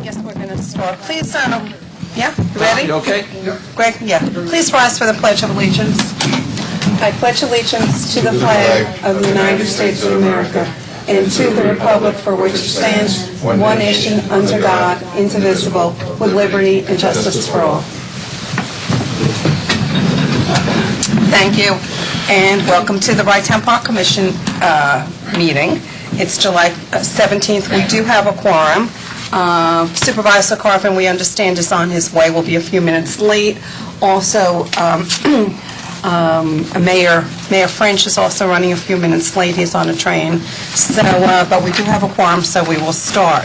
guess we're going to start. Please, yeah, you ready? You okay? Greg, yeah. Please rise for the Pledge of Allegiance. I pledge allegiance to the flag of the United States of America and to the republic for which it stands, one nation, under God, indivisible, with liberty and justice for all. Thank you, and welcome to the Town Park Commission meeting. It's July 17th. We do have a quorum. Supervisor Carvin, we understand, is on his way. Will be a few minutes late. Also, Mayor French is also running a few minutes late. He's on a train. So, but we do have a quorum, so we will start.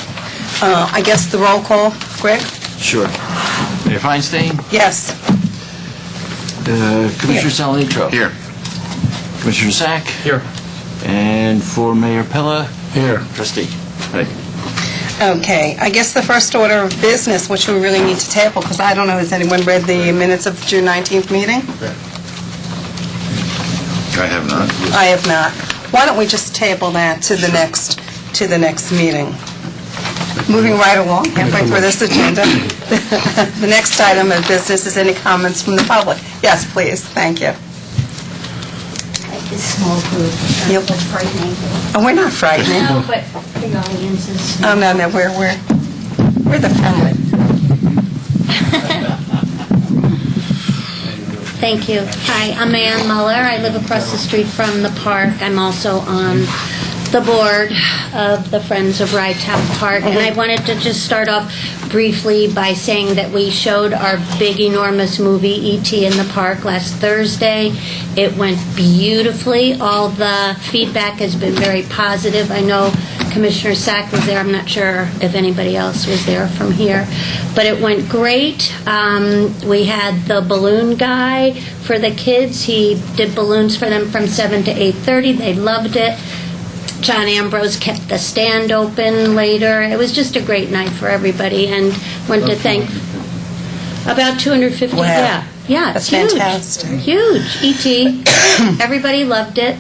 I guess the roll call, Greg? Sure. Mayor Feinstein? Yes. Commissioner Salanitro? Here. Commissioner Sach? Here. And for Mayor Pella? Here. Trustee? Right. Okay. I guess the first order of business, which we really need to table, because I don't know, has anyone read the minutes of June 19th meeting? I have not. I have not. Why don't we just table that to the next meeting? Moving right along, halfway through this agenda. The next item of business is any comments from the public. Yes, please. Thank you. This small group. Yep. That's frightening. Oh, we're not frightening. No, but the audience is... Oh, no, we're the family. Thank you. Hi, I'm Ann Muller. I live across the street from the park. I'm also on the board of the Friends of Town Park. And I wanted to just start off briefly by saying that we showed our big, enormous movie, E.T. in the park last Thursday. It went beautifully. All the feedback has been very positive. I know Commissioner Sach was there. I'm not sure if anybody else was there from here. But it went great. We had the balloon guy for the kids. He did balloons for them from 7 to 8:30. They loved it. John Ambrose kept the stand open later. It was just a great night for everybody, and wanted to thank about 250. Wow. Yeah, That's it's huge. fantastic. Huge. E.T. Everybody loved it.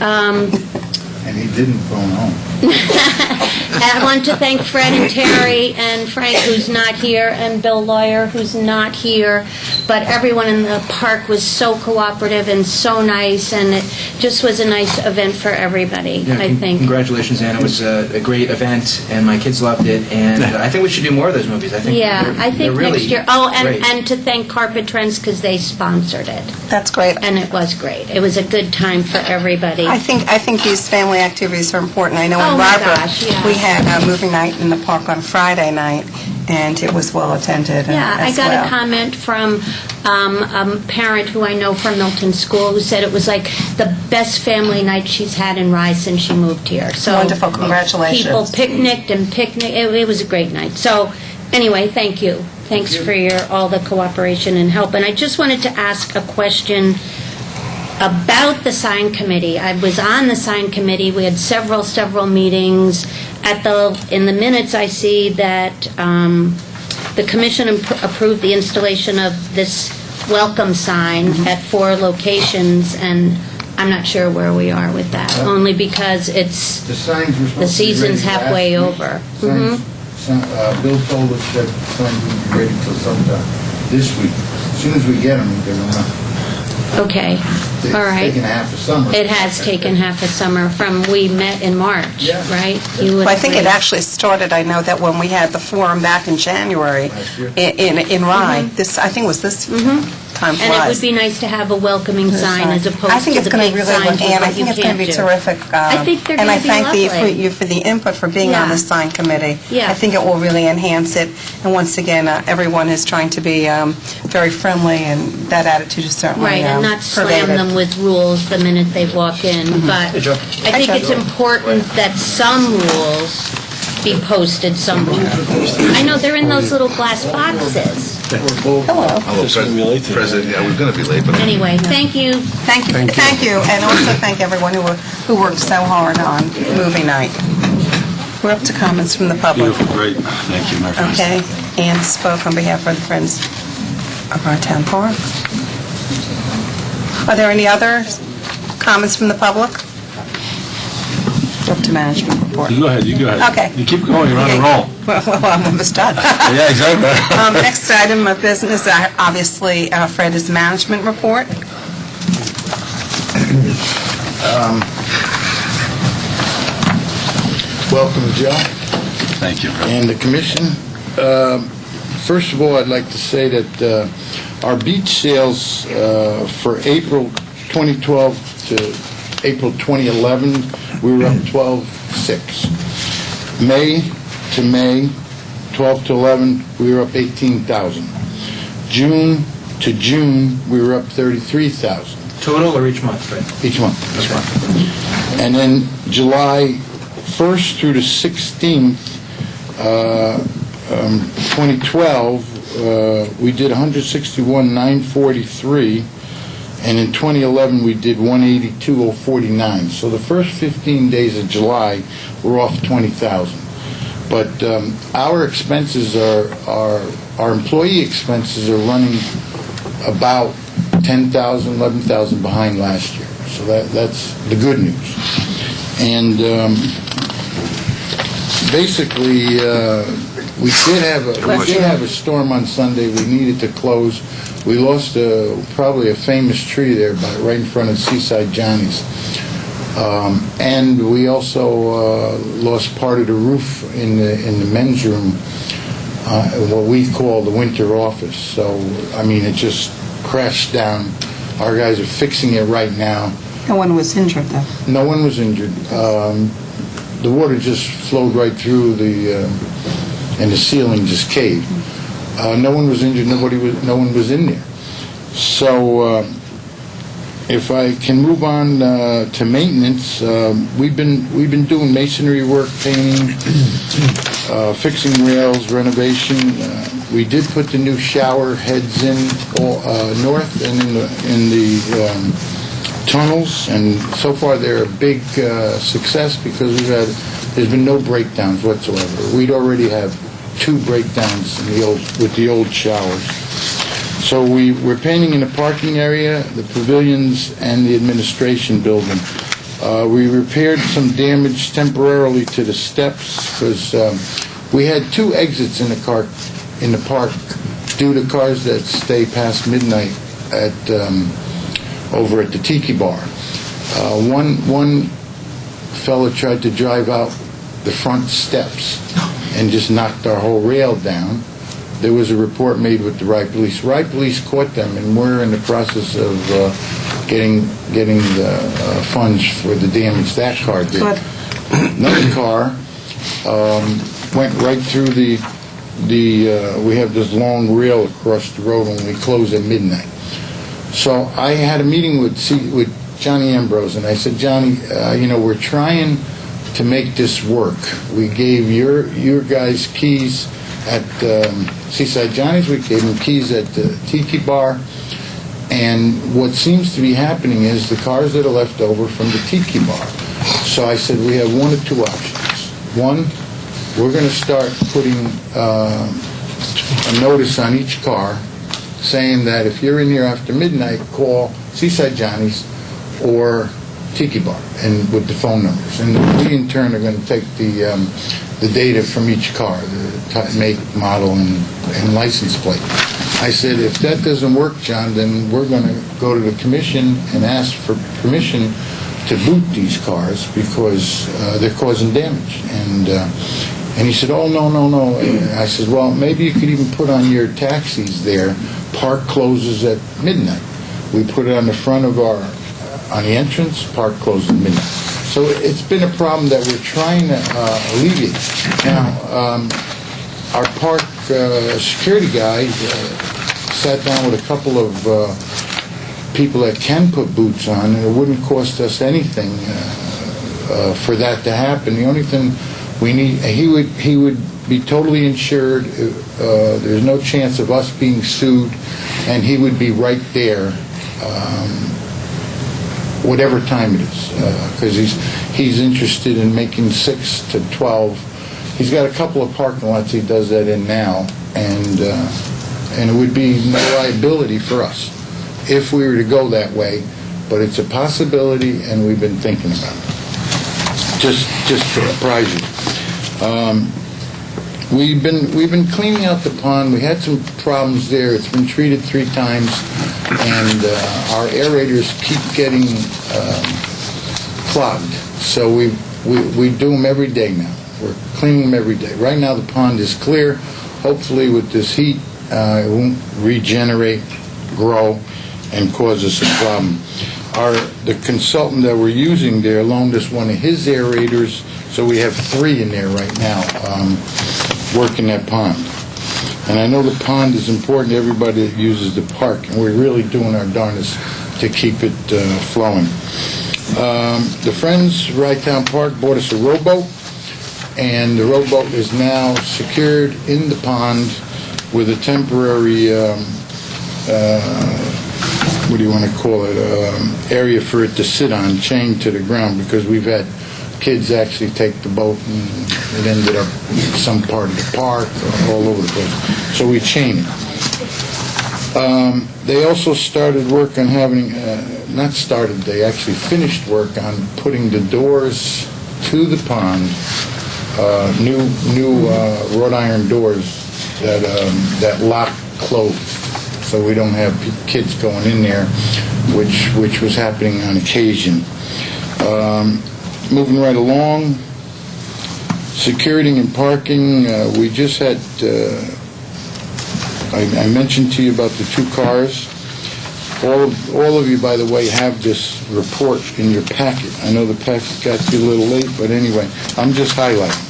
And he didn't phone home. And I want to thank Fred and Terry and Frank, who's not here, and Bill Lawyer, who's not here. But everyone in the park was so cooperative and so nice, and it just was a nice event for everybody, Yeah, I think. Congratulations, Ann. It was a great event, and my kids loved it. And I think we should do more of those movies. I think Yeah, I think they're really next year. Oh, great. and to thank Carpet Trends because they sponsored it, That's great. and it was great. It was a good time for everybody. I think these family activities are important. I know Oh, in my Barbara, gosh, yeah. we had a movie night in the park on Friday night, and it was well attended. Yeah, I as got well. a comment from a parent who I know from Milton School who said it was like the best family night she's had in Rye since she moved here. So Wonderful, congratulations. People picnicked and picnicked. It was a great night. So anyway, thank you. Thanks for all the cooperation and help. And I just wanted to ask a question about the sign committee. I was on the sign committee. We had several meetings. In the minutes, I see that the commission approved the installation of this welcome sign at 4 locations, and I'm not sure where we are with that, only because The signs were supposed to be ready season's last halfway week. over. Mm-hmm. Bill told us that the signs would be ready till sometime this week. As soon as we get them, we're going to... Okay, It's all right. taken half the summer. It has taken half a summer from we met in March, Yeah. right? You would Well, I think it agree. actually started, I know that when we had the forum back in January Last year. in Rye, I think it was this time flies. And it would be nice to have a welcoming sign as opposed I think to it's the going to big be really, signs with and I what you think it's going can't to be do. terrific. I think they're And I gonna be thank lovely. you for the input for being on Yeah. the sign committee. Yeah. I think it will really enhance it. And once again, everyone is trying to be very friendly, and that attitude is certainly Right, and not slam pervaded. them with rules the minute they walk in. But Hey, Joe. I think Joe. it's important that some rules be posted somewhere. I know, they're in those little glass boxes. Hello. Hello, President. Yeah, we're going to be late, but Anyway, thank you. Thank you, and also thank everyone who worked so hard on movie night. We're up to comments from the public. great. Thank you, Mayor Okay, Ann spoke on behalf of the Friends of our Town Park. Are there any other comments from the public? up to management report. You go ahead, you go ahead. Okay. You keep going, you're on a Okay. roll. Well, I'm almost done. Yeah, exactly. Next item of business, obviously, Fred, is management report. Welcome, Joe, Thank you. and the commission. First of all, I'd like to say that our beach sales for April 2012 to April 2011, we were up 12.6. May to May, 12 to 11, we were up 18,000. June to June, we were up 33,000 Total or each month, right? each month. And then July 1st through the 16th, 2012, we did 161,943, and in 2011 we did 182,049. So the first 15 days of July were off 20,000. But our expenses our employee expenses are running about 10,000, 11,000 behind last year. So that's the good news. And basically, we did have a storm on Sunday. We needed to close. We lost probably a famous tree there right in front of Seaside Johnny's. And we also lost part of the roof in the men's room, what we call the winter office. So, I mean, it just crashed down. Our guys are fixing it right now. No one was injured, though. No one was injured. The water just flowed right through and the ceiling just caved. No one was injured. No one was in there. So, if I can move on to maintenance, we've been doing masonry work, painting, fixing rails, renovation. We did put the new shower heads in north and in the tunnels, and so far they're a big success because there's been no breakdowns whatsoever. We'd already have 2 breakdowns with the old showers. So we're painting in the parking area, the pavilions, and the administration building. We repaired some damage temporarily to the steps because we had 2 exits in the park due to cars that stay past midnight over at the Tiki Bar. One fella tried to drive out the front steps and just knocked our whole rail down. There was a report made with the Rye Police. Rye Police caught them, and we're in the process of getting the funds for the damage that car did. Good. Another car went right through we have this long rail across the road when we close at midnight. So I had a meeting with Johnny Ambrose, and I said, Johnny, we're trying to make this work. We gave your guys keys at Seaside Johnny's. We gave them keys at the Tiki Bar. And what seems to be happening is the cars that are left over from the Tiki Bar. So I said, we have 1 of 2 options. One, we're going to start putting a notice on each car saying that if you're in here after midnight, call Seaside Johnny's or Tiki Bar, and with the phone numbers. And we, in turn, are going to take the data from each car, the make, model, and license plate. I said, if that doesn't work, John, then we're going to go to the commission and ask for permission to boot these cars because they're causing damage. And he said, oh, no. I said, well, maybe you could even put on your taxis there, park closes at midnight. We put it on the front of on the entrance, park closes at midnight. So it's been a problem that we're trying to alleviate. Now, our park security guy sat down with a couple of people that can put boots on, and it wouldn't cost us anything for that to happen. The only thing we need, he would be totally insured. There's no chance of us being sued, and he would be right there whatever time it is, because he's interested in making 6 to 12. He's got a couple of parking lots he does that in now, and it would be no liability for us if we were to go that way, but it's a possibility, and we've been thinking about it. Just just to apprise you. We've been cleaning out the pond. We had some problems there. It's been treated 3 times, and our aerators keep getting clogged. So we do them every day now. We're cleaning them every day. Right now the pond is clear. Hopefully with this heat, it won't regenerate, grow, and cause us a problem. The consultant that we're using there loaned us one of his aerators, so we have 3 in there right now working that pond. And I know the pond is important to everybody that uses the park, and we're really doing our darndest to keep it flowing. The Friends Rye-Town Park bought us a rowboat, and the rowboat is now secured in the pond with a temporary, what do you want to call it, area for it to sit on, chained to the ground, because we've had kids actually take the boat and it ended up in some part of the park or all over the place. So we chain it. They also started work on having, they actually finished work on putting the doors to the pond, new wrought iron doors that lock closed, so we don't have kids going in there, which was happening on occasion. Moving right along, security and parking, we just had, I mentioned to you about the 2 cars. All of you, by the way, have this report in your packet. I know the packet got to you a little late, but anyway, I'm just highlighting.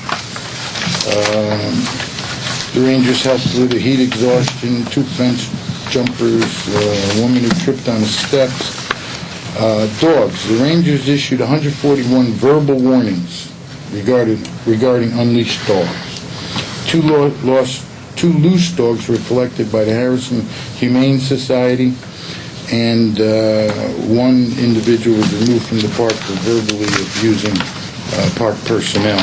The Rangers helped with the heat exhaustion, 2 fence jumpers, a woman who tripped on the steps. Dogs. The Rangers issued 141 verbal warnings regarding unleashed dogs. 2 loose dogs were collected by the Harrison Humane Society, and 1 individual was removed from the park for verbally abusing park personnel.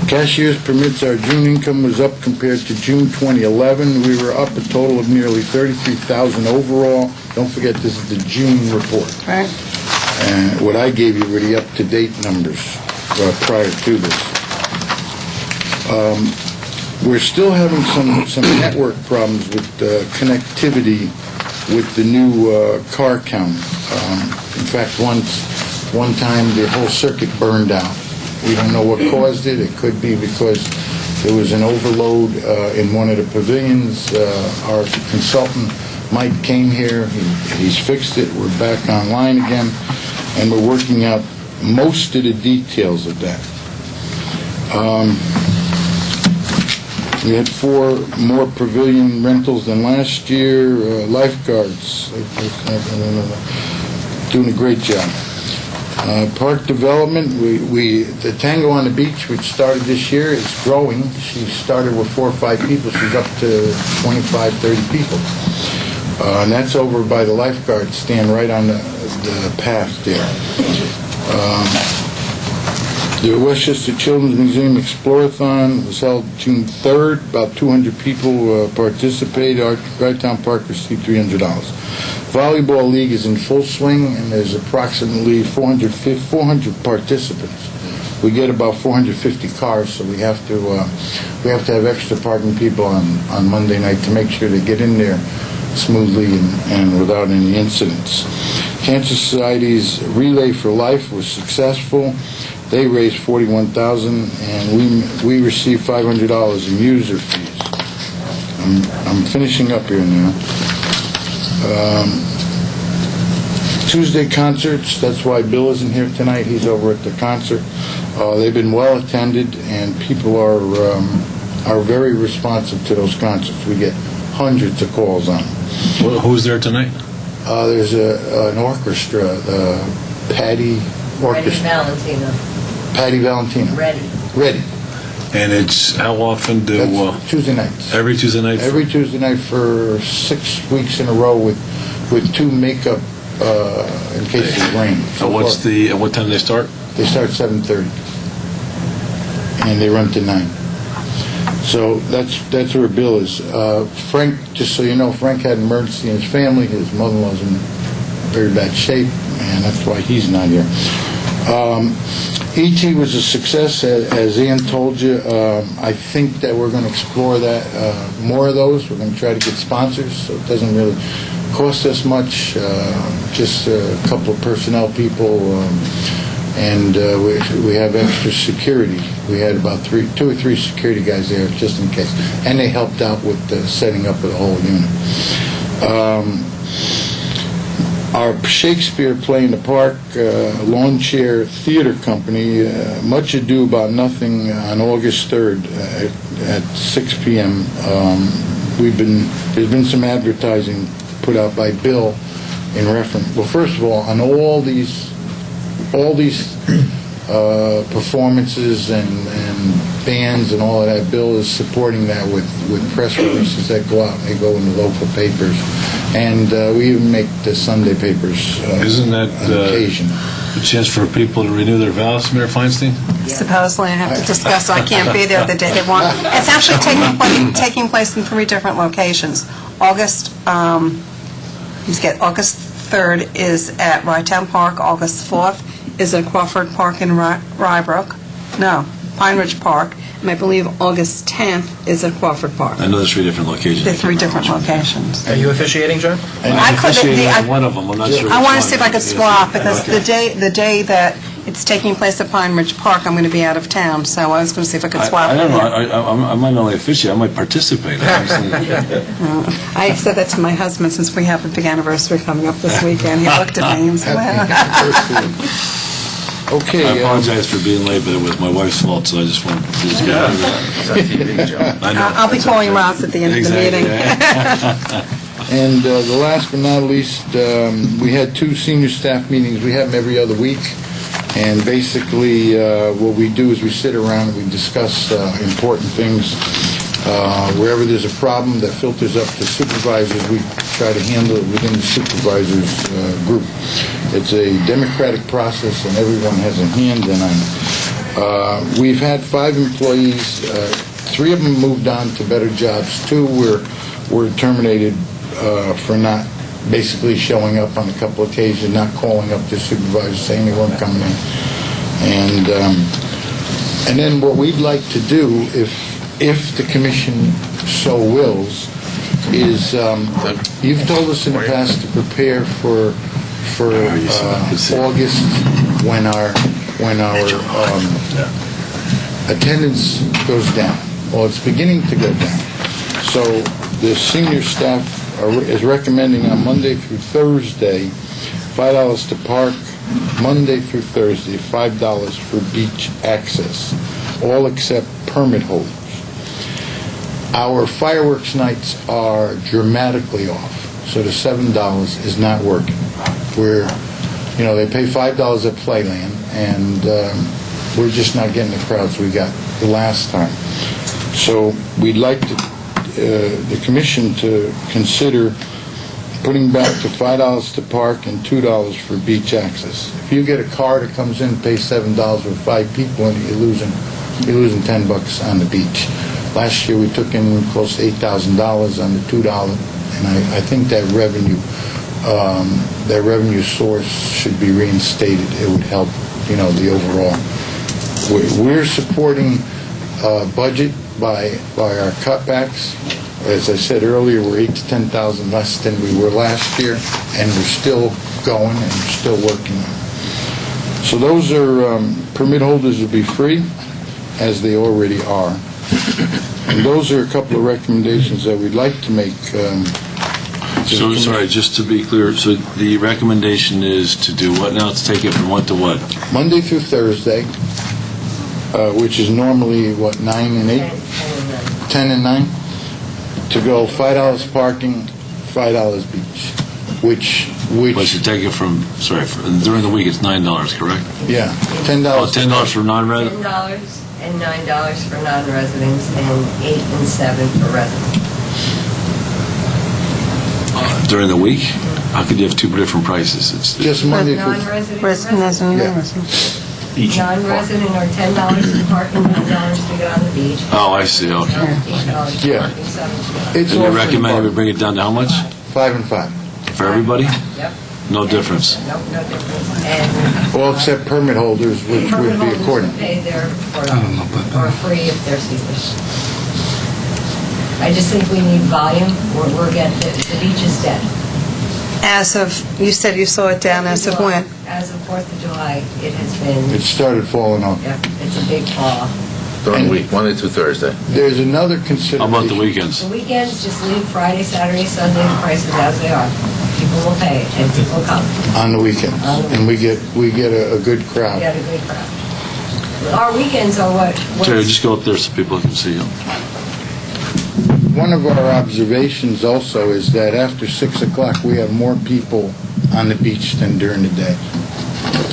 Cashier's permits, our June income was up compared to June 2011. We were up a total of nearly $33,000 overall. Don't forget, this is the June report. Right. And what I gave you were the up-to-date numbers prior to this. We're still having some network problems with connectivity with the new car count. In fact, one time the whole circuit burned out. We don't know what caused it. It could be because there was an overload in one of the pavilions. Our consultant, Mike, came here. He's fixed it. We're back online again, and we're working out most of the details of that. We had 4 more pavilion rentals than last year. Lifeguards, doing a great job. Park development, the Tango on the Beach, which started this year, is growing. She started with 4 or 5 people. She's up to 25, 30 people. And that's over by the lifeguard stand right on the path there. The Westchester Children's Museum Explorathon was held June 3rd. About 200 people participated. Our Rye-Town Park received $300. Volleyball league is in full swing, and there's approximately 400 participants. We get about 450 cars, so we have to have extra parking people on Monday night to make sure they get in there smoothly and without any incidents. Cancer Society's Relay for Life was successful. They raised $41,000, and we received $500 in user fees. I'm finishing up here now. Tuesday concerts, that's why Bill isn't here tonight. He's over at the concert. They've been well attended, and people are very responsive to those concerts. We get hundreds of calls on them. Well, who's there tonight? There's an orchestra, the Patty Orchestra. Patty Valentina. Ready. And it's how often do... That's Tuesday nights. Every Tuesday night? Every Tuesday night for 6 weeks in a row with 2 makeup in case it rains. So what's at what time do they start? They start 7:30, and they run to 9. So that's where Bill is. Frank, just so you know, Frank had an emergency in his family. His mother-in-law's in very bad shape. and that's why he's not here. ET was a success, as Ian told you. I think that we're going to explore that, more of those. We're going to try to get sponsors, so it doesn't really cost us much, just a couple of personnel people, and we have extra security. We had about 2 or 3 security guys there just in case, and they helped out with the setting up of the whole unit. Our Shakespeare play in the park, Lawn Chair Theater Company, Much Ado About Nothing, on August 3rd at 6 p.m. There's been some advertising put out by Bill in reference. Well, first of all, on all these performances and bands and all of that, Bill is supporting that with press releases that go out and they go in the local papers, and we even make the Sunday papers Isn't that on occasion. a chance for people to renew their vows, Mayor Feinstein? Supposedly, I have to discuss, so I can't be there the day they want. It's actually taking place in 3 different locations. August 3rd is at Rytown Park. August 4th is at Crawford Park in Rybrook. No, Pine Ridge Park. And I believe August 10th is at Crawford Park. I know there's 3 different locations. They're 3 different locations. Are you officiating, John? I couldn't. Officiating on one of them, I'm not sure I which want to one. see if I could swap, because the day that it's taking place at Pine Ridge Park, I'm going to be out of town, so I was going to see if I could swap. I don't know, I might not only officiate, I might participate. I said that to my husband, since we have a big anniversary coming up this weekend. He looked at me and said, well. Okay. I apologize for being late, but it was my wife's fault, so I just wanted to just get out of it. I know. I'll be calling Ross at the end of the meeting. And the last but not least, we had 2 senior staff meetings. We have them every other week. And basically, what we do is we sit around and we discuss important things. Wherever there's a problem that filters up to supervisors, we try to handle it within the supervisors group. It's a democratic process, and everyone has a hand in on it. We've had 5 employees. 3 of them moved on to better jobs. 2 were terminated for not basically showing up on a couple occasions, not calling up the supervisor saying they weren't coming in. And then what we'd like to do, if the commission so wills, is you've told us in the past to prepare for August when our attendance goes down. Well, it's beginning to go down. So the senior staff is recommending on Monday through Thursday, $5 to park, Monday through Thursday, $5 for beach access, all except permit holders. Our fireworks nights are dramatically off, so the $7 is not working. They pay $5 at Playland, and we're just not getting the crowds we got the last time. So we'd like the commission to consider putting back to $5 to park and $2 for beach access. If you get a car that comes in and pays $7 with 5 people in it, you're losing $10 on the beach. Last year we took in close to $8,000 on the $2, and I think that revenue source should be reinstated. It would help, the overall. We're supporting budget by our cutbacks. As I said earlier, we're 8,000 to 10,000 less than we were last year, and we're still going and we're still working on it. So those are permit holders will be free, as they already are. And those are a couple of recommendations that we'd like to make. So, sorry, just to be clear, so the recommendation is to do what now? To take it from what to what? Monday through Thursday, which is normally, 9 and 8? 10 and 9? To go $5 parking, $5 beach, which... But to take it from, during the week it's $9, correct? Yeah, $10. Oh, $10 for non-resident? $10 and $9 for non-residents, and $8 and $7 for residents. During the week? How could you have 2 different prices? It's Just Monday through... Non-resident, Residents and Yeah. non-residents. non-resident are $10 to park and $9 to get on the beach. Oh, I see, okay. $8 to Yeah. park and $7 to get on. It's And you all free recommend we parking. bring it down to how much? 5 and 5. For everybody? Yep. No difference. No difference. And All except permit holders, which permit would be holders according. pay their or free if they're seekers. I just think we need volume. We're getting, the beach is dead. As of, you said you saw it down as of when? As of 4th of July, it has been, It started falling off. yeah, it's a big fall. During the week, Monday through Thursday. There's another How consideration. about the weekends? The weekends, just leave Friday, Saturday, Sunday, the prices as they are. People will pay, and people will come. On the weekends, and we get a good We crowd. got a good crowd. Our weekends are what... Terry, just go up there so people can see you. One of our observations also is that after 6 o'clock, we have more people on the beach than during the day,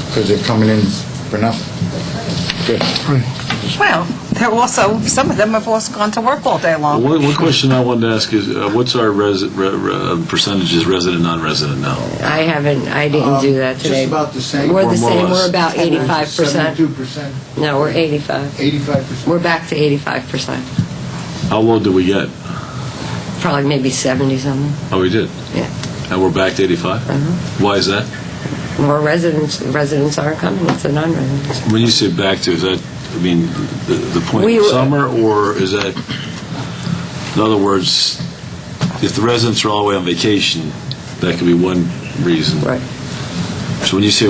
because they're coming in for nothing. Good. Well, they're also, some of them have also gone to work all day long. One question I wanted to ask is, what's our percentages resident, non-resident now? I didn't do that today. Just about the same. We're Or the more or same, less. we're about 85%. 72%, No, we're 85. 85%. We're back to 85%. How low did we get? Probably maybe 70 something. Oh, we did? Yeah. And we're back to 85? Why is that? More residents aren't coming, it's the non-residents. When you say back to, is that, I mean, the point We of were- summer, or is that, in other words, if the residents are all the way on vacation, that could be one reason. Right. So when you say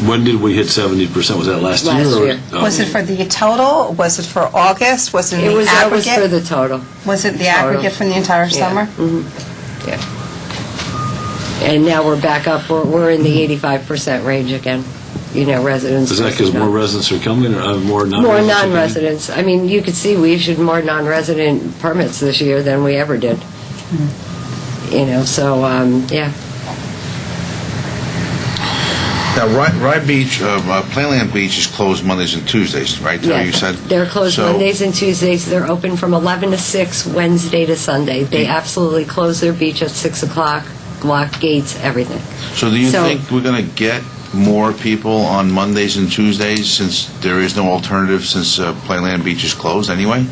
when did we hit 70%? Was that last year? Last or- year. Oh. Was it for the total? Was it for August? Was it It the was that was for aggregate? the total. Was it the total. aggregate for the entire summer? Yeah. And now we're back up, we're in the 85% range again, residents. Is that because more residents are coming, or more non-residents? More are coming? non-residents. I mean, you could see we issued more non-resident permits this year than we ever did. So, yeah. Now, Rye Beach, Playland Beach is closed Mondays and Tuesdays, right, Terry, Yeah, you said? they're closed So- Mondays and Tuesdays. They're open from 11 to 6, Wednesday to Sunday. They absolutely close their beach at 6 o'clock, lock gates, everything. So do you So- think we're going to get more people on Mondays and Tuesdays, since there is no alternative, since Playland Beach is closed anyway?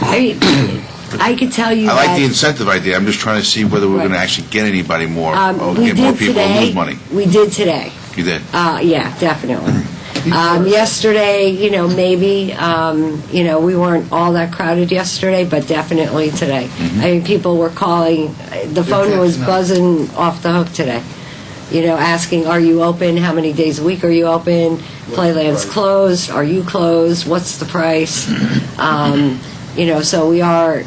I could tell you I like that... the incentive idea, I'm just trying to see whether we're going to Right. actually get anybody more, or we get more did people and today. lose money. We did today. You did? Yeah, definitely. Yesterday, maybe, we weren't all that crowded yesterday, but definitely today. I mean, people were calling, the phone was buzzing off the hook today. Asking, are you open? How many days a week are you open? Playland's closed. Are you closed? What's the price? So we are,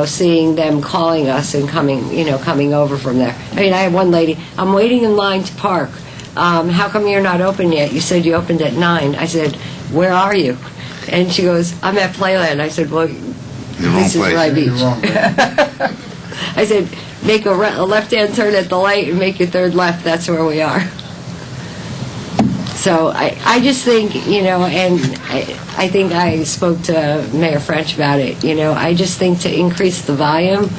seeing them calling us and coming over from there. I mean, I had one lady, I'm waiting in line to park. How come you're not open yet? You said you opened at 9. I said, where are you? And she goes, I'm at Playland. I said, well, this is place. Rye Beach. You're wrong, man. I said, make a left-hand turn at the light and make your third left. That's where we are. So I just think, and I think I spoke to Mayor French about it, I just think to increase the volume,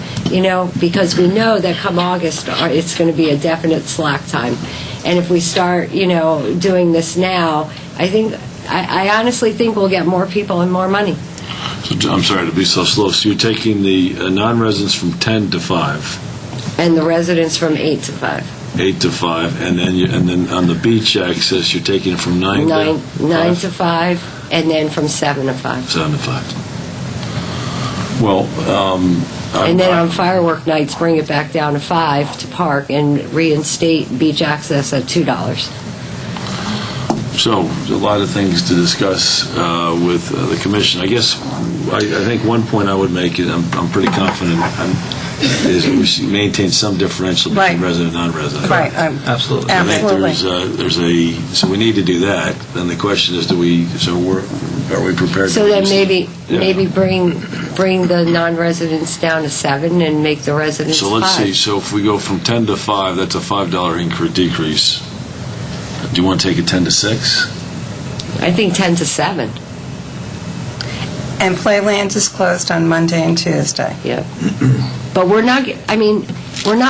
because we know that come August, it's going to be a definite slack time. And if we start, doing this now, I honestly think we'll get more people and more money. So, I'm sorry to be so slow. So you're taking the non-residents from 10 to 5, And the residents from 8 to 5. 8 to 5, and then on the beach access, you're taking it from 9 to 9 to 5, and then from 7 to 5. 7 to 5. Well, And then on firework nights, bring it back down to 5 to park and reinstate beach access at $2. So, there's a lot of things to discuss with the commission. I guess, I think one point I would make is I'm pretty confident is that we should maintain some differential between Right. resident and non-resident. Right. Absolutely. I think Absolutely. so we need to do that. Then the question is, are we prepared to So then reduce it? maybe bring the non-residents down to 7 and make the residents 5. So let's see, so if we go from 10 to 5, that's a $5 decrease. Do you want to take it 10 to 6? I think 10 to 7. And Playland is closed on Monday and Tuesday. Yeah. But we're not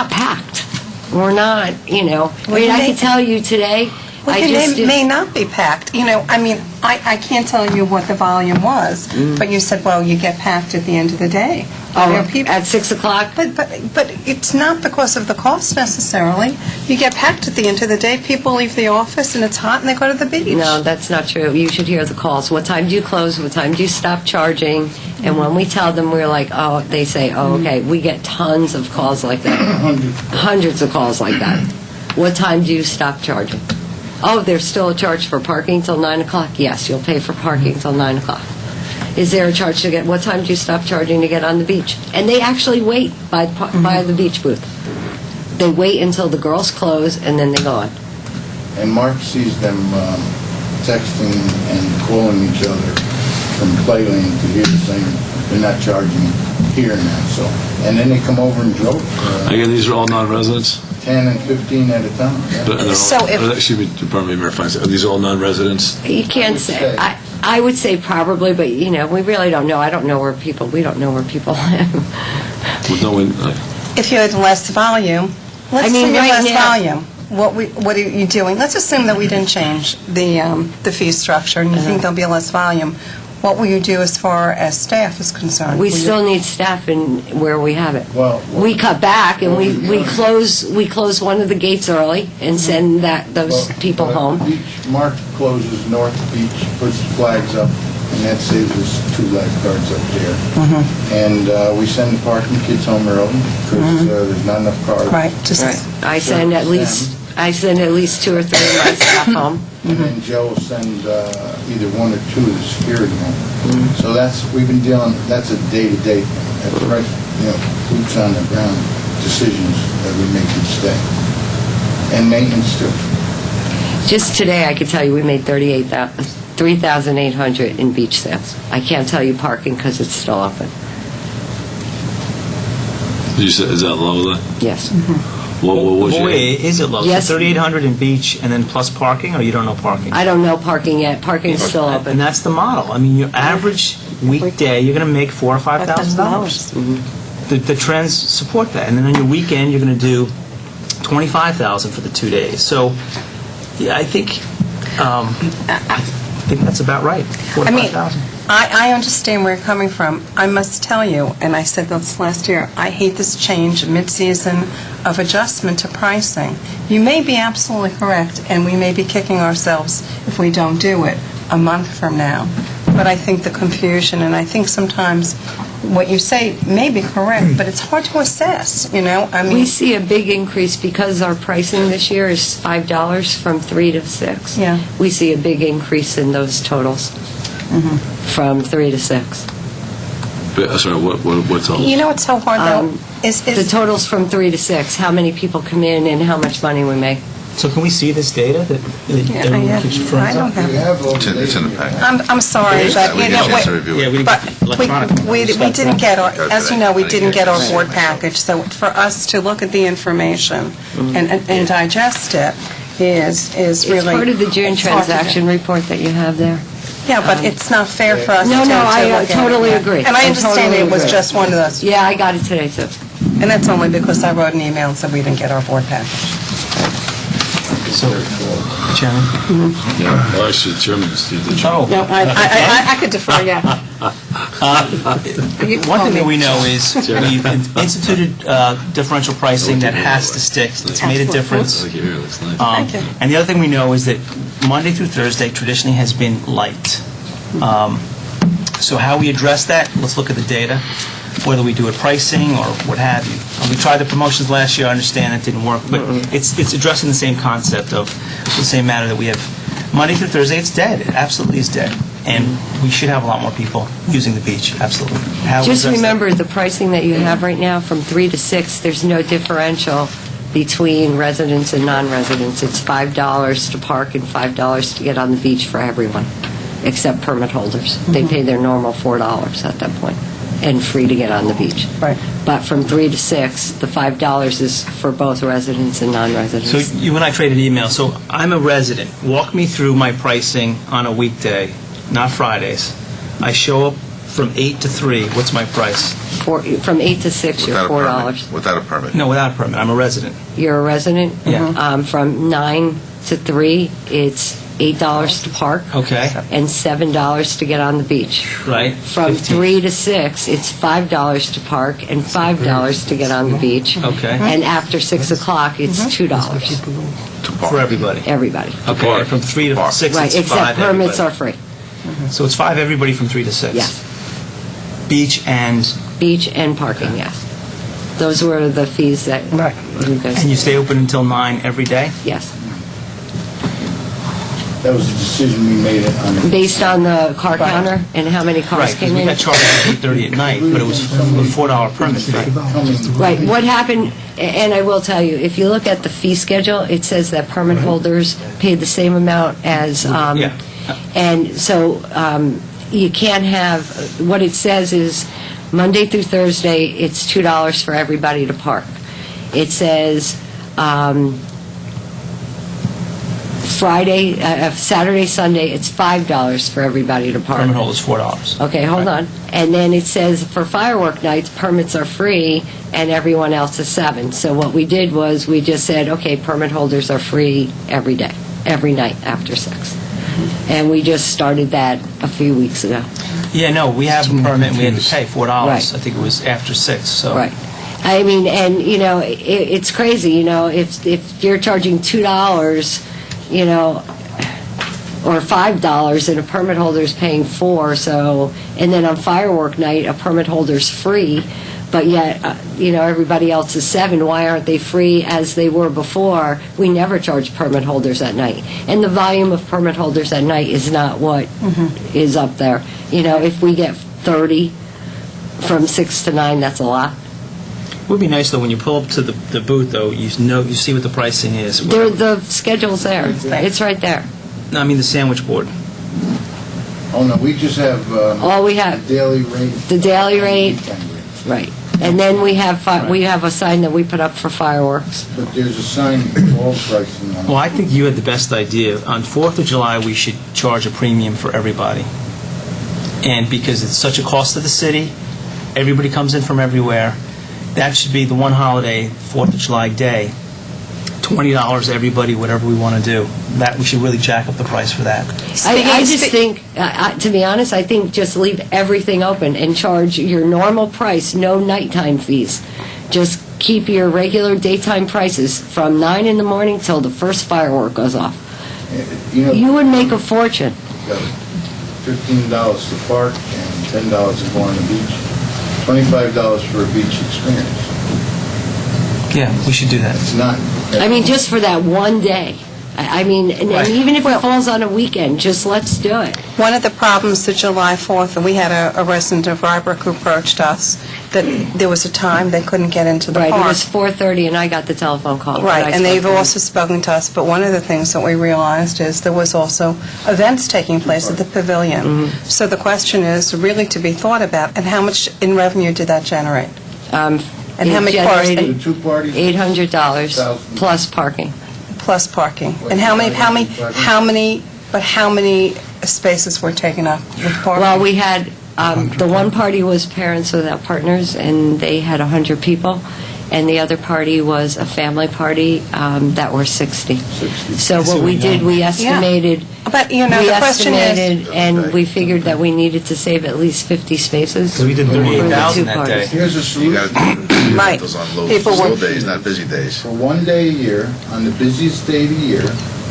packed. We're not, I you can make- tell you today, Well, I they just may not be packed. I can't tell you what the volume was, but you said, well, you get packed at the end of the day. There are people- at 6 o'clock? But it's not because of the cost necessarily. You get packed at the end of the day. People leave the office and it's hot and they go to the beach. No, that's not true. You should hear the calls. What time do you close? What time do you stop charging? And when we tell them, we're like, oh, they say, oh, okay. We get tons of calls like that. Hundreds of calls like that. What time do you stop charging? Oh, there's still a charge for parking till 9 o'clock? Yes, you'll pay for parking till 9 o'clock. Is there a charge to get, what time do you stop charging to get on the beach? And they actually wait by the beach booth. They wait until the girls close and then they go on. And Mark sees them texting and calling each other from Playland to here saying they're not charging here now, so. And then they come over and joke, Again, these are all non-residents? 10 and 15 at a time. Yeah. They're all- So if- Excuse me, Department of Mayor Feinstein, are these all non-residents? You can't say. I would say probably, but, we really don't know. We don't know where people live. With no one, If you had less volume, let's assume you right have less now- volume. What are you doing? Let's assume that we didn't change the fee structure and you think there'll be less volume. What will you do as far as staff is concerned? We Will you- still need staff in where we have it. Well, We cut back and we close one of the gates early and send those people home. Mark closes North Beach, puts the flags up, and that saves us 2 lifeguards up there. And we send the parking kids home early because there's not enough cars. Right, just, Right. I send at least 2 or 3 of my staff home. And then Joe will send either 1 or 2 of the security home. So we've been dealing, that's a day-to-day thing. That's right, boots on the ground decisions that we make each day. And maintenance too. Just today, I could tell you we made 3,800 in beach sales. I can't tell you parking because it's still open. you said, is that low then? Yes. What was your- Wait, is it low? Yes. So 3,800 in beach and then plus parking, or you don't know parking? I don't know parking yet. Parking's still And open. that's the model. I mean, your average weekday, you're going to make $4,000 or $5,000. The trends support that. And then on your weekend, you're going to do $25,000 for the 2 days. So, yeah, I think that's about right. 4,000 to 5,000. I understand where you're coming from. I must tell you, and I said this last year, I hate this change mid-season of adjustment to pricing. You may be absolutely correct, and we may be kicking ourselves if we don't do it a month from now. But I think the confusion, and I think sometimes what you say may be correct, but it's hard to assess, I mean... We see a big increase because our pricing this year is $5 from 3 to 6. Yeah. We see a big increase in those totals from 3 to 6. Sorry, what's all? What's so hard, though? The totals from 3 to 6, how many people come in and how much money we make. So can we see this data that everyone keeps referring I don't to? We have... have all the It's in the data. packet. I'm sorry, but, We get a chance to review Yeah, it. we But electronic. we didn't get our, as you know, we didn't get our board Today. package, so for us to look at the information and digest it is really... It's part of the June it's hard to do. transaction report that you have there. Yeah, but it's not fair for us to... No, to I look at it. totally agree. And I I understand totally it was agree. just one of those, Yeah, I got it today, too. and that's only because I wrote an email and said we didn't get our board package. So, Chairman? Well, actually, the chairman's did the job. Oh. No, I could defer, yeah. One thing that we know is we've instituted differential pricing that has to stick. It's made a difference. Look here, it looks nice. Thank you. And the other thing we know is that Monday through Thursday traditionally has been light. So how we address that, let's look at the data, whether we do it pricing or what have you. We tried the promotions last year, I understand it didn't work, but it's addressing the same concept of the same matter that we have. Monday through Thursday, it's dead. It absolutely is dead. And we should have a lot more people using the beach, absolutely. How we Just address that- remember, the pricing that you have right now, from 3 to 6, there's no differential between residents and non-residents. It's $5 to park and $5 to get on the beach for everyone, except permit holders. They pay their normal $4 at that point, and free to get on the beach. Right. But from 3 to 6, the $5 is for both residents and non-residents. So you and I traded emails. So I'm a resident. Walk me through my pricing on a weekday, not Fridays. I show up from 8 to 3. What's my price? From 8 to 6, you're Without a $4. permit. Without a permit. No, without a permit. I'm a resident. You're a resident? Yeah. From 9 to 3, it's $8 to park. Okay. And $7 to get on the beach. Right. From 15. 3 to 6, it's $5 to park and $5 to get on the beach. Okay. And after 6 o'clock, it's $2. For everybody. Everybody. Okay, from 3 to 6, Right, it's except 5 permits everybody. are free. So it's 5 everybody from 3 to 6? Yes. Beach and, Beach and parking, yes. Those were the fees that you guys... and you stay open until 9 every day? Yes. That was the decision we made on. Based on the car counter and how many cars Right, because came we in? got charged at 8:30 at night, but it was a $4 permit fee. Right, what happened, and I will tell you, if you look at the fee schedule, it says that permit holders paid the same amount as, Yeah. and so you can't have, what it says is Monday through Thursday, it's $2 for everybody to park. It says Friday, Saturday, Sunday, it's $5 for everybody to park. Permit holder's $4. Okay, hold on. And then it says for firework nights, permits are free, and everyone else is $7. So what we did was, we just said, okay, permit holders are free every day, every night after 6. And we just started that a few weeks ago. Yeah, no, we have a permit, and we had to pay $4. Right. I think it was after 6, so. Right. I mean, and, you know, it's crazy, you know, if you're charging $2, you know, or $5, and a permit holder's paying $4, so, and then on firework night, a permit holder's free, but yet, you know, everybody else is $7. Why aren't they free as they were before? We never charge permit holders at night. And the volume of permit holders at night is not what is up there. You know, if we get 30 from 6 to 9, that's a lot. It would be nice, though, when you pull up to the booth, though, you see what the pricing is. The schedule's there. It's right there. No, I mean the sandwich board. Oh, no, we just have All we have, the daily rate. the daily rate, Weekend rate. right. And then we have a sign that we put up for fireworks. But there's a sign with all pricing on it. Well, I think you had the best idea. On 4th of July, we should charge a premium for everybody. And because it's such a cost to the city, everybody comes in from everywhere. That should be the one holiday, 4th of July day, $20 everybody, whatever we want to do. That, we should really jack up the price for that. I just think, to be honest, I think just leave everything open and charge your normal price, no nighttime fees. Just keep your regular daytime prices from 9 in the morning till the first firework goes off. You know, You would make a fortune. $15 to park and $10 to go on the beach. $25 for a beach experience. Yeah, we should do that. It's not. I mean, just for that one day. I mean, and Right. even if it falls on a weekend, just let's do it. One of the problems to July 4th, and we had a resident of Rybrook who approached us, that there was a time they couldn't get into the Right, it park. was 4:30 and I got the telephone call. Right, I and they've spoke to also spoken to us, but one of the things that we realized is there was also events taking place at the pavilion. So the question is really to be thought about, and how much in revenue did that generate? them. And how many cars, The Generated two parties. $800 plus parking. plus parking? And how many spaces were taken up with parking? Well, we had, the one party was Parents Without Partners, and they had 100 people, and the other party was a family party that were 60. So what we did, we estimated, But, you know, the question is, and we figured that we needed to save at least 50 spaces. So we did for the 38,000 two that parties. day. Here's a You solution. got to do Right. rentals on People slow were- days, not busy days. For one day a year, on the busiest day of the year,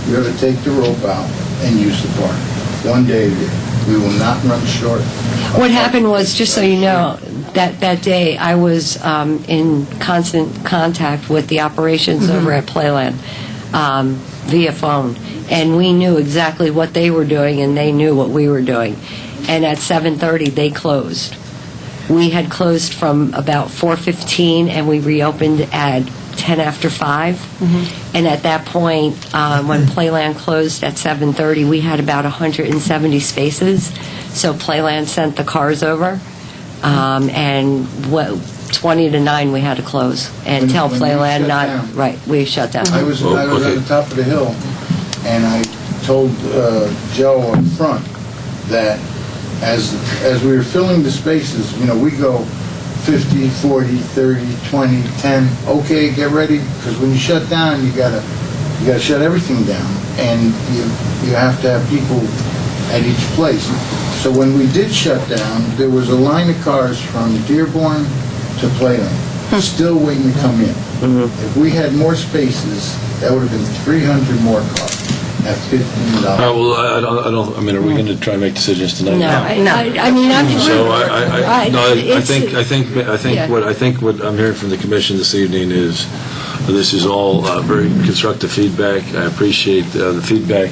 you have to take the rope out and use the park. One day a year. We will not run short. What happened was, just so you know, that day, I was in constant contact with the operations over at Playland via phone, and we knew exactly what they were doing, and they knew what we were doing. And at 7:30, they closed. We had closed from about 4:15, and we reopened at 10 after 5. And at that point, when Playland closed at 7:30, we had about 170 spaces. So Playland sent the cars over, and 20 to 9 we had to close and tell When we Playland shut not, down. right, we shut down. I was Oh, on okay. the top of the hill, and I told Joe up front that as we were filling the spaces, you know, we go 50, 40, 30, 20, 10, okay, get ready, because when you shut down, you gotta You gotta shut everything down, and you have to have people at each place. So when we did shut down, there was a line of cars from Dearborn to Playland, still waiting to come in. If we had more spaces, that would have been 300 more cars at $15. Well, I don't, I mean, are we going to try and make decisions tonight? No, I mean, I'm... So I think Yeah. what I'm hearing from the commission this evening is this is all very constructive feedback. I appreciate the feedback.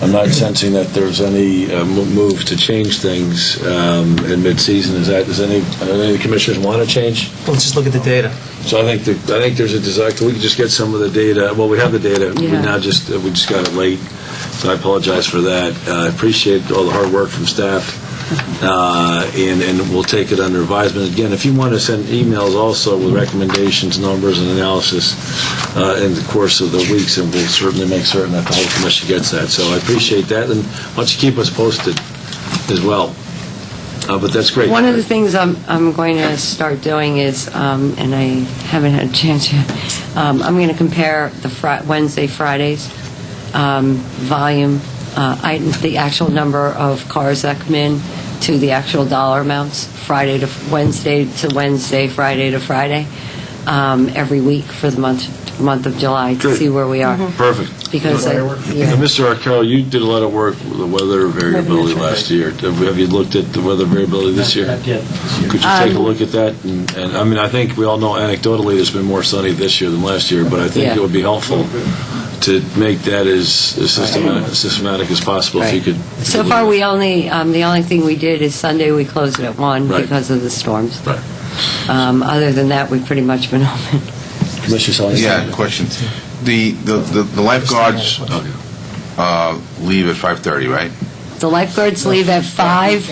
I'm not sensing that there's any move to change things in mid-season. Does any of the commissioners want to change? Let's just look at the data. So I think there's a desire. We can just get some of the data. Well, we have the data. We Yeah. we just got it late. So I apologize for that. I appreciate all the hard work from staff, and we'll take it under advisement. Again, if you want to send emails also with recommendations, numbers, and analysis in the course of the weeks, and we'll certainly make certain that the whole commission gets that. So I appreciate that, and why don't you keep us posted as well. But that's great. One of the things I'm going to start doing is, and I haven't had a chance yet, I'm going to compare the Wednesday, Fridays volume, the actual number of cars that come in to the actual dollar amounts, Friday to Wednesday, Friday to Friday, every week for the month of July to Good. see where we are. Perfect. Because Now, Mr. Arcaro, you did a lot of work with the weather variability last year. Have you looked at the weather variability this year? Could you take a look at that? And I mean, I think we all know anecdotally it's been more sunny this year than last year, but I think Yeah. it would be helpful to make that as systematic as possible if you could. So far, we only, the only thing we did is Sunday, we closed it at 1 Right. because of the storms. Right. Other than that, we've pretty much been open. Commissioner Salanitro? Yeah, question. The lifeguards leave at 5:30, right? The lifeguards leave at 5.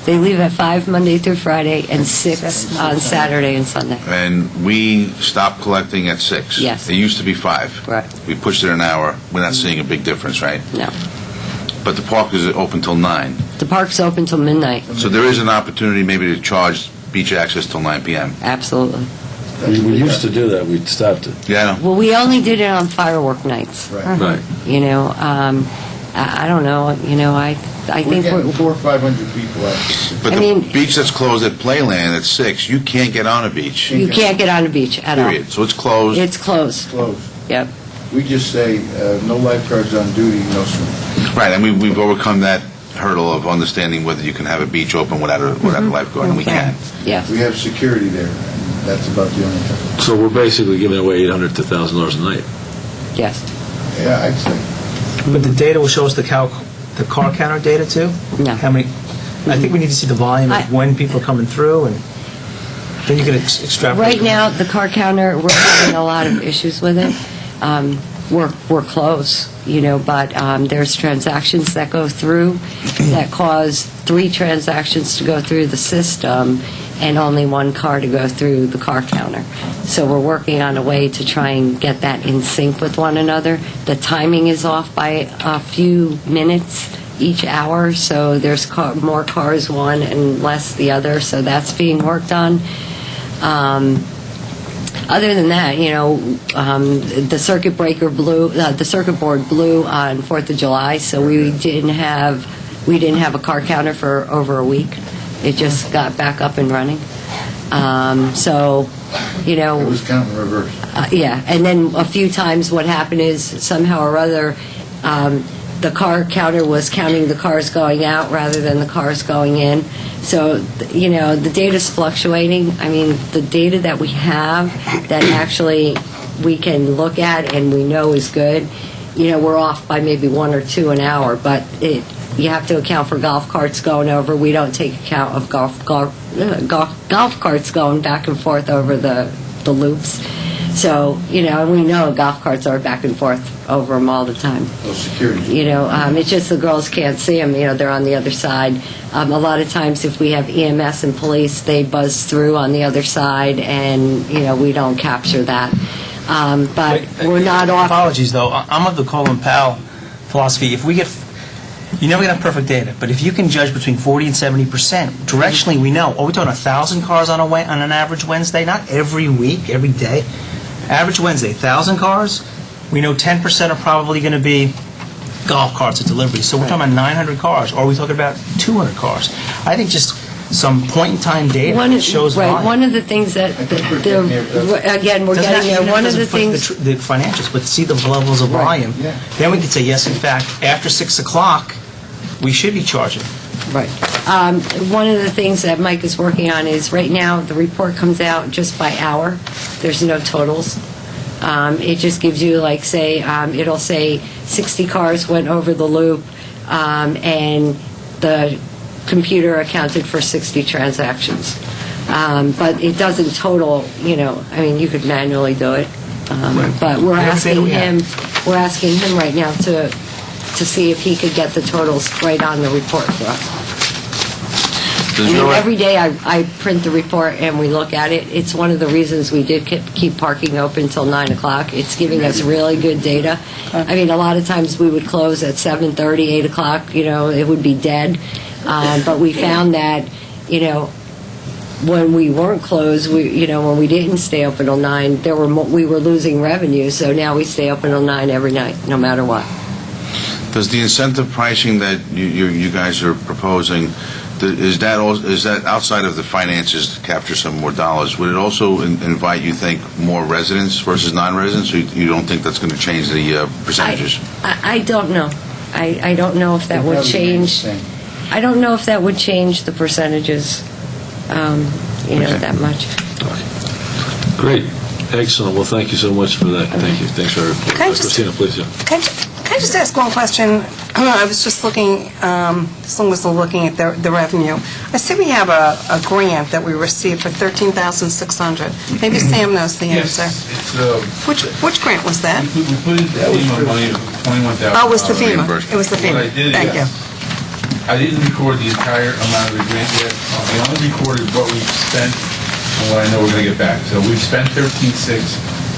They leave at 5 Monday through Friday and 6 on Saturday and Sunday. And we stopped collecting at 6. Yes. It used to be 5. Right. We pushed it an hour. We're not seeing a big difference, right? No. But the park is open till 9. The park's open till midnight. So there is an opportunity maybe to charge beach access till 9 p.m. Absolutely. We used to do that. We stopped it. Yeah, I know. Well, we only did it on firework nights. Right. You know, I don't know. You know, I We're think getting we're 400 or 500 people out. But I the mean- beach that's closed at Playland at 6, you can't get on a beach, you can't get on the beach at all. period. So it's closed. It's closed. Closed. Yep. We just say, no lifeguards on duty, no swimming. Right, and we've overcome that hurdle of understanding whether you can have a beach open without a lifeguard, and we can. Yeah. We have security there, and that's about the only thing. So we're basically giving away $800 to $1,000 a night. Yes. Yeah, I'd say. But the data will show us the car counter data too? No. How many, I think we need to see the volume I- of when people are coming through, and then you can extrapolate. Right now, the car counter, we're having a lot of issues with it. We're close, you know, but there's transactions that go through that cause 3 transactions to go through the system and only 1 car to go through the car counter. So we're working on a way to try and get that in sync with one another. The timing is off by a few minutes each hour, so there's more cars one and less the other, so that's being worked on. Other than that, you know, the circuit breaker blew, the circuit board blew on 4th of July, so we didn't have a car counter for over a week. It just got back up and running. So, you know. It was counting reverse. Yeah, and then a few times what happened is somehow or other, the car counter was counting the cars going out rather than the cars going in. So, you know, the data's fluctuating. I mean, the data that we have that actually we can look at and we know is good, you know, we're off by maybe 1 or 2 an hour, but you have to account for golf carts going over. We don't take account of golf carts going back and forth over the loops. So, you know, and we know golf carts are back and forth over them all the time. Oh, security. You know, it's just the girls can't see them. You know, they're on the other side. A lot of times if we have EMS and police, they buzz through on the other side, and, you know, we don't capture that. But we're not off. Apologies, though. I'm of the Colin Powell philosophy. If we get, you're never going to have perfect data, but if you can judge between 40 and 70%, directionally we know. Are we talking 1,000 cars on an average Wednesday? Not every week, every day. Average Wednesday, 1,000 cars, We know 10% are probably going to be golf carts at delivery. So we're talking about 900 cars, or are we talking about 200 cars? I think just some point-in-time data that shows Right, volume. one of the things that, again, we're Doesn't getting have- there, one of the doesn't put things... The financials, but see the levels of volume. yeah. Then we could say, yes, in fact, after 6 o'clock, we should be charging. Right. One of the things that Mike is working on is, right now, the report comes out just by hour. There's no totals. It just gives you, like, say, it'll say 60 cars went over the loop, and the computer accounted for 60 transactions. But it doesn't total, I mean, you could manually do it. But we're asking him right now to see if he could get the totals right on the report for us. I mean, every day I print the report and we look at it. It's one of the reasons we did keep parking open till 9 o'clock. It's giving us really good data. I mean, a lot of times we would close at 7:30, 8 o'clock, it would be dead. But we found that, when we weren't closed, when we didn't stay open till 9, we were losing revenue. So now we stay open till 9 every night, no matter what. Does the incentive pricing that you guys are proposing, is that outside of the finances to capture some more dollars? Would it also invite, you think, more residents versus non-residents? Or you don't think that's going to change the percentages? I don't know. I don't know if that would change. I don't know if that would change the percentages, that much. Great. Excellent. Well, thank you so much for that. Thank you. Thanks for your report. Can I just- Christina, please, yeah. Can I just ask one question? I was just looking, someone was looking at the revenue. I see we have a grant that we received for $13,600. Maybe Sam knows the answer. Which grant was that? We put in FEMA money of $21,000. Oh, it was the FEMA. It was the What FEMA. I did, Thank you. I didn't record the entire amount of the grant yet. I only recorded what we've spent and what I know we're going to get back. So we've spent $13,600.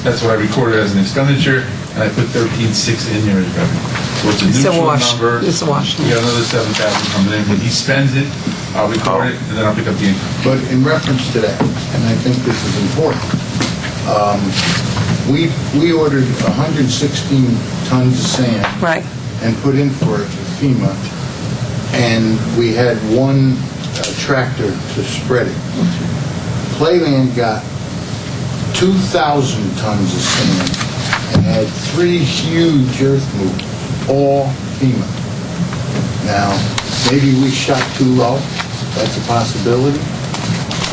That's what I recorded as an expenditure, and I put $13,600 in there as revenue. So it's a neutral number. It's a wash. We got another $7,000 coming in. When he spends it, I'll record it, and then I'll pick up the income. But in reference to that, and I think this is important, we ordered 116 tons of sand. Right. And put in for it with FEMA, and we had one tractor to spread it. Playland got 2,000 tons of sand and had 3 huge earth movers, all FEMA. Now, maybe we shot too low, that's a possibility,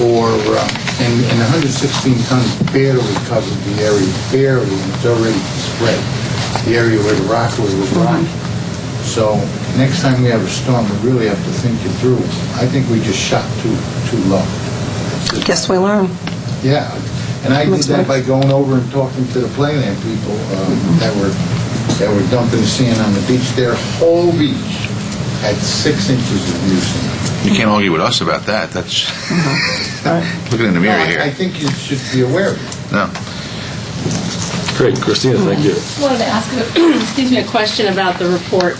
or, and 116 tons barely covered the area, barely, and it's already spread, the area where the rockaway was rocking. So, next time we have a storm, we really have to think it through. I think we just shot too low. Guess we learn. Yeah, and I did that by going over and talking to the Playland people that were dumping sand on the beach. Their whole beach had 6 inches of new sand. You can't argue with us about that. That's looking in the mirror here. I think you should be aware of it. No. Great. Christina, thank you. I wanted to ask a question about the report.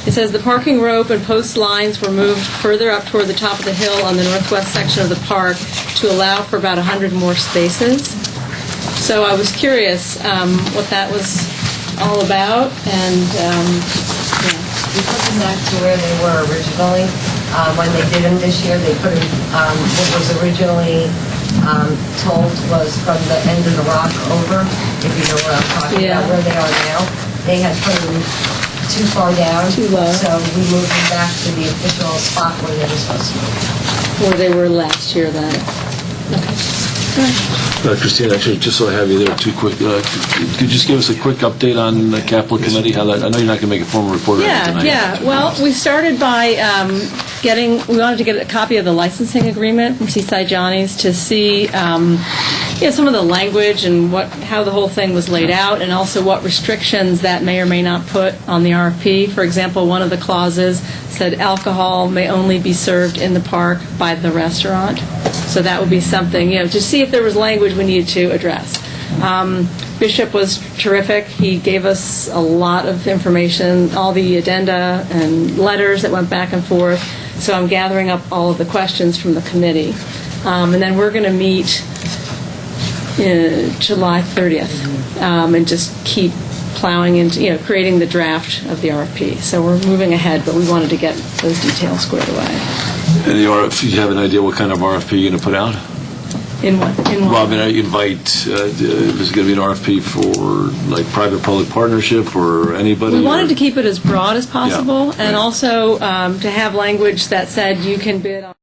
It says the parking rope and post lines were moved further up toward the top of the hill on the northwest section of the park to allow for about 100 more spaces. So I was curious what that was all about, and We put them back to where they were originally. When they did them this year, they put them, what was originally told was from the end of the rock over, if you know what I'm talking about, where they are now. They had put them too far down. Too low. So we moved them back to the official spot where they were supposed to be. where they were last year then. Christina, actually, just so I have you there, too quick, could you just give us a quick update on the capital committee? How that, I know you're not going to make a formal report on it tonight. Yeah. Well, we started by we wanted to get a copy of the licensing agreement from Seaside Johnny's to see some of the language and how the whole thing was laid out, and also what restrictions that may or may not put on the RFP. For example, one of the clauses said alcohol may only be served in the park by the restaurant. So that would be something, to see if there was language we needed to address. Bishop was terrific. He gave us a lot of information, all the addenda and letters that went back and forth. So I'm gathering up all of the questions from the committee. And then we're going to meet July 30th, and just keep plowing into, creating the draft of the RFP. So we're moving ahead, but we wanted to get those details squared away. And the RFP, you have an idea what kind of RFP you're going to put out? In what? Well, I mean, I invite, is it going to be an RFP for, like, private-public partnership or anybody? We wanted or- to keep it as broad as possible, Yeah, and right. also to have language that said you can bid on